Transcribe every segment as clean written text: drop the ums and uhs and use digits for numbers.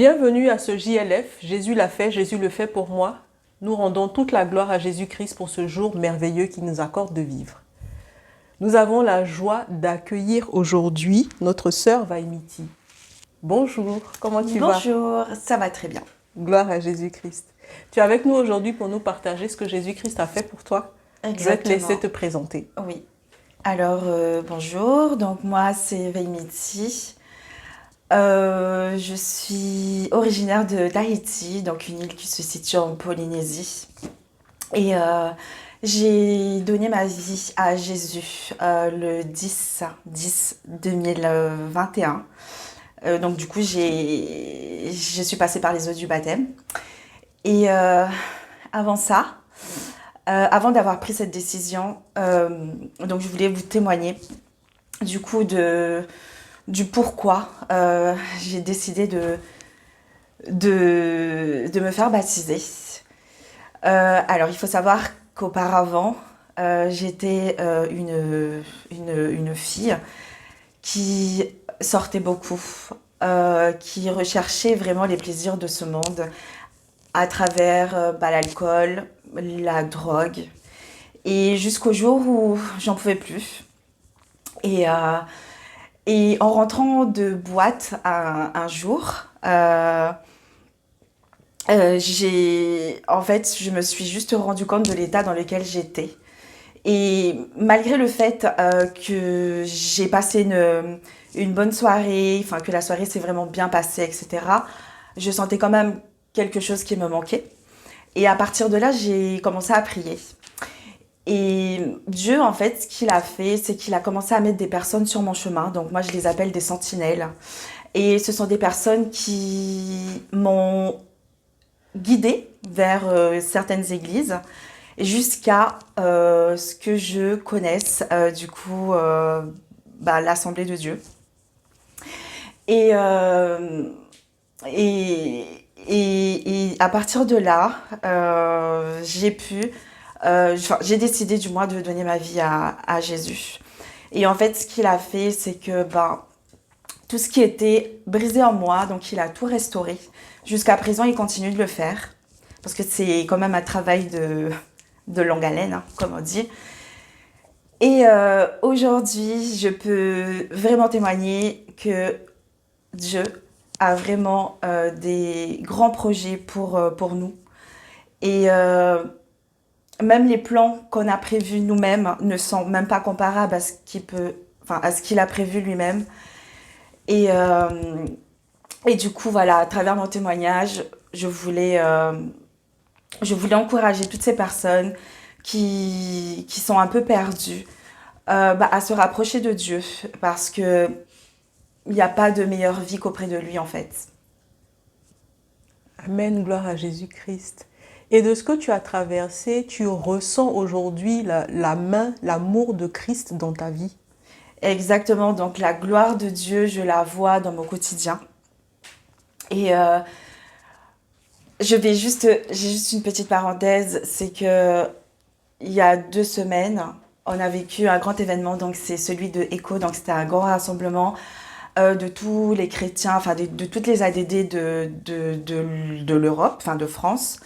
Bienvenue à ce JLF. Jésus l'a fait, Jésus le fait pour moi. Nous rendons toute la gloire à Jésus-Christ pour ce jour merveilleux qu'il nous accorde de vivre. Nous avons la joie d'accueillir aujourd'hui notre sœur Vaimiti. Bonjour, comment tu vas? Bonjour, ça va très bien. Gloire à Jésus-Christ. Tu es avec nous aujourd'hui pour nous partager ce que Jésus-Christ a fait pour toi. Je vais te laisser te présenter. Oui. Alors, bonjour. Donc, moi, c'est Vaimiti. Je suis originaire de Tahiti, donc une île qui se situe en Polynésie. Et j'ai donné ma vie à Jésus le 10 2021. Donc, du coup, je suis passée par les eaux du baptême. Et avant ça, avant d'avoir pris cette décision, donc je voulais vous témoigner du coup du pourquoi j'ai décidé de me faire baptiser. Alors, il faut savoir qu'auparavant, j'étais une fille qui sortait beaucoup, qui recherchait vraiment les plaisirs de ce monde à travers l'alcool, la drogue, et jusqu'au jour où j'en pouvais plus. Et en rentrant de boîte un jour, je me suis juste rendu compte de l'état dans lequel j'étais. Et malgré le fait que j'ai passé une bonne soirée, enfin que la soirée s'est vraiment bien passée, etc., je sentais quand même quelque chose qui me manquait. Et à partir de là, j'ai commencé à prier. Et Dieu, en fait, ce qu'il a fait, c'est qu'il a commencé à mettre des personnes sur mon chemin. Donc moi, je les appelle des sentinelles. Et ce sont des personnes qui m'ont guidée vers certaines églises jusqu'à ce que je connaisse, l'Assemblée de Dieu. Et, et, et à partir de là, j'ai décidé du moins de donner ma vie à Jésus. Et en fait, ce qu'il a fait, c'est que tout ce qui était brisé en moi, donc il a tout restauré. Jusqu'à présent, il continue de le faire. Parce que c'est quand même un travail de longue haleine, hein, comme on dit. Et aujourd'hui, je peux vraiment témoigner que Dieu a vraiment des grands projets pour nous. Et même les plans qu'on a prévus nous-mêmes ne sont même pas comparables à à ce qu'il a prévu lui-même. Et du coup, voilà, à travers mon témoignage, je voulais encourager toutes ces personnes qui sont un peu perdues à se rapprocher de Dieu, parce que il n'y a pas de meilleure vie qu'auprès de lui, en fait. Amen, gloire à Jésus-Christ. Et de ce que tu as traversé, tu ressens aujourd'hui la main, l'amour de Christ dans ta vie. Exactement, donc la gloire de Dieu, je la vois dans mon quotidien. Et j'ai juste une petite parenthèse, c'est que il y a 2 semaines, on a vécu un grand événement, donc c'est celui de ECHO, donc c'était un grand rassemblement de tous les chrétiens, enfin de toutes les ADD de l'Europe, enfin de France.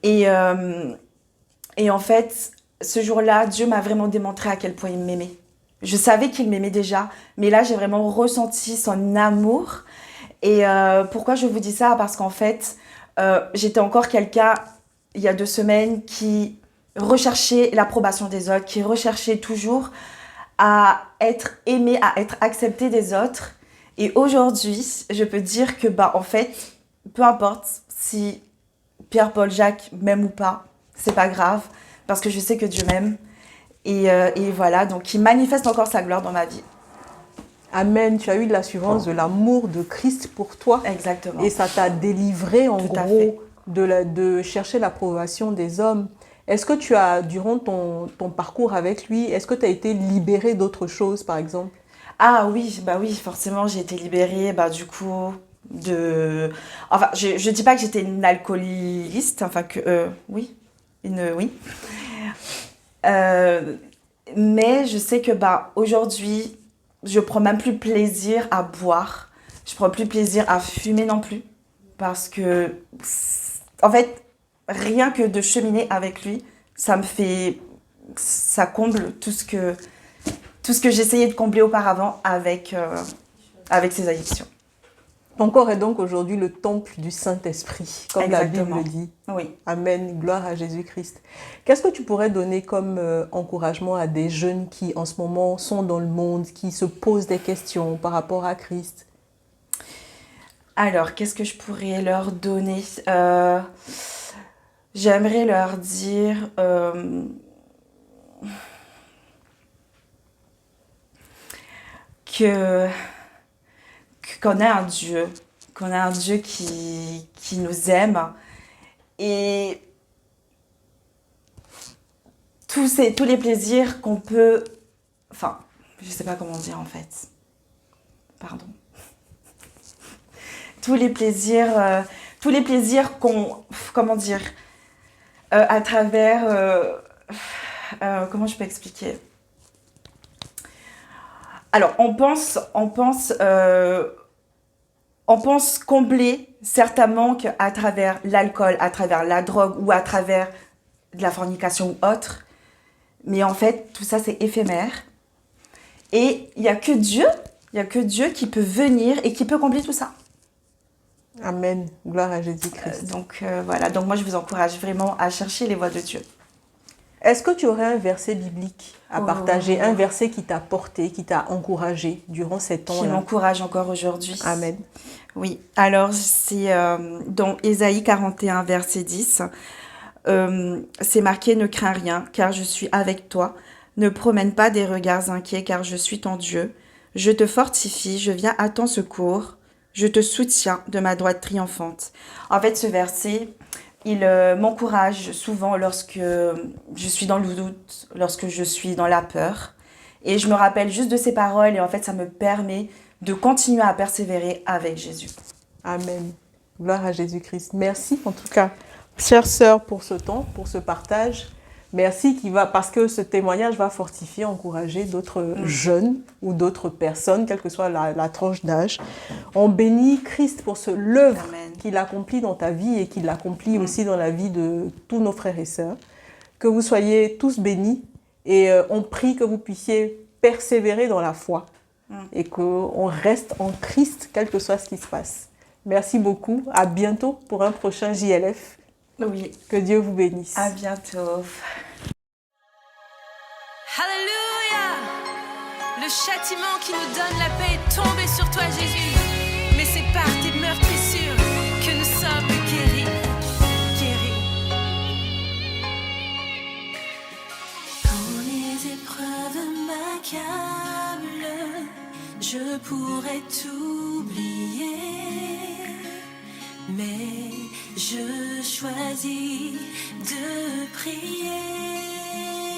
Et en fait, ce jour-là, Dieu m'a vraiment démontré à quel point il m'aimait. Je savais qu'il m'aimait déjà, mais là, j'ai vraiment ressenti son amour. Et pourquoi je vous dis ça? Parce qu'en fait, j'étais encore quelqu'un, il y a 2 semaines, qui recherchait l'approbation des autres, qui recherchait toujours à être aimé, à être accepté des autres. Et aujourd'hui, je peux dire que, en fait, peu importe si Pierre, Paul, Jacques m'aime ou pas, c'est pas grave, parce que je sais que Dieu m'aime. Et voilà, donc il manifeste encore sa gloire dans ma vie. Amen, tu as eu de l'assurance de l'amour de Christ pour toi. Exactement. Et ça t'a délivré en Tout à gros fait. de chercher l'approbation des hommes. Est-ce que tu as, durant ton parcours avec lui, est-ce que tu as été libérée d'autres choses, par exemple? Ah oui, oui, forcément, j'ai été libérée, du coup, de... Enfin, je dis pas que j'étais une alcooliste, enfin que... oui, oui. Mais je sais que, aujourd'hui, je prends même plus plaisir à boire. Je prends plus plaisir à fumer non plus. parce que, en fait, rien que de cheminer avec lui, ça comble tout ce que j'essayais de combler auparavant avec ces addictions. Ton corps est donc aujourd'hui le temple du Saint-Esprit, comme Exactement. la Bible le dit. Oui. Amen, gloire à Jésus-Christ. Qu'est-ce que tu pourrais donner comme encouragement à des jeunes qui en ce moment sont dans le monde, qui se posent des questions par rapport à Christ? Alors, qu'est-ce que je pourrais leur donner? J'aimerais leur dire qu'on a un Dieu qui nous aime, et tous les plaisirs qu'on peut, enfin, je sais pas comment dire en fait, pardon, tous les plaisirs qu'on, comment dire, à travers, comment je peux expliquer? Alors, on pense combler certains manques à travers l'alcool, à travers la drogue ou à travers de la fornication ou autre. Mais en fait, tout ça, c'est éphémère. Et il n'y a que Dieu qui peut venir et qui peut combler tout ça. Amen, gloire à Jésus-Christ. Donc voilà, donc moi je vous encourage vraiment à chercher les voies de Dieu. Est-ce que tu aurais un verset biblique à partager, un verset qui t'a porté, qui t'a encouragé durant ces temps-là? Qui m'encourage encore aujourd'hui. Amen. Oui, alors c'est dans Ésaïe 41, verset 10. C'est marqué « Ne crains rien, car je suis avec toi. Ne promène pas des regards inquiets, car je suis ton Dieu. Je te fortifie, je viens à ton secours. Je te soutiens de ma droite triomphante. » En fait, ce verset, il m'encourage souvent lorsque je suis dans le doute, lorsque je suis dans la peur. Et je me rappelle juste de ces paroles et en fait, ça me permet de continuer à persévérer avec Jésus. Amen. Gloire à Jésus-Christ. Merci en tout cas, chère sœur, pour ce temps, pour ce partage. Merci parce que ce témoignage va fortifier, encourager d'autres jeunes ou d'autres personnes, quelle que soit la tranche d'âge. On bénit Christ pour l'œuvre qu'il accomplit dans ta vie et qu'il accomplit aussi dans la vie de tous nos frères et sœurs. Que vous soyez tous bénis et on prie que vous puissiez persévérer dans la foi et qu'on reste en Christ, quel que soit ce qui se passe. Merci beaucoup. À bientôt pour un prochain JLF. Oui. Que Dieu vous bénisse. À bientôt. Alléluia! Le châtiment qui nous donne la paix est tombé sur toi, Jésus. Mais c'est par tes meurtrissures que nous sommes guéris. Quand les épreuves m'accablent, je pourrais t'oublier. Mais je choisis de prier.